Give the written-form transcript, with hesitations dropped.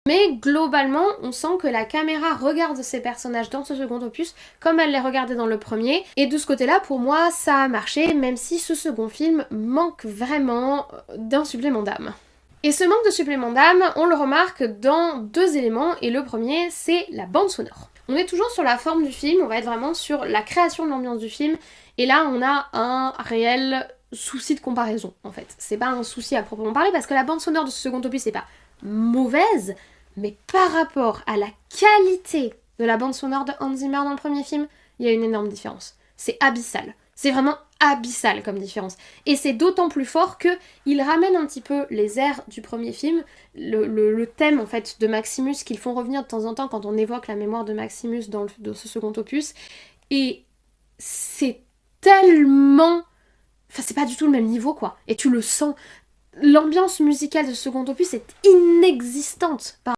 Mais globalement, on sent que la caméra regarde ces personnages dans ce second opus comme elle les regardait dans le premier. Et de ce côté-là, pour moi, ça a marché, même si ce second film manque vraiment d'un supplément d'âme. Et ce manque de supplément d'âme, on le remarque dans deux éléments, et le premier, c'est la bande sonore. On est toujours sur la forme du film, on va être vraiment sur la création de l'ambiance du film, et là on a un réel souci de comparaison en fait. C'est pas un souci à proprement parler, parce que la bande sonore de ce second opus c'est pas mauvaise, mais par rapport à la qualité de la bande sonore de Hans Zimmer dans le premier film, il y a une énorme différence. C'est abyssal. C'est vraiment abyssal comme différence. Et c'est d'autant plus fort que il ramène un petit peu les airs du premier film, le thème en fait de Maximus qu'ils font revenir de temps en temps quand on évoque la mémoire de Maximus dans ce second opus. Et c'est tellement... Enfin, c'est pas du tout le même niveau, quoi. Et tu le sens. L'ambiance musicale de ce second opus est inexistante par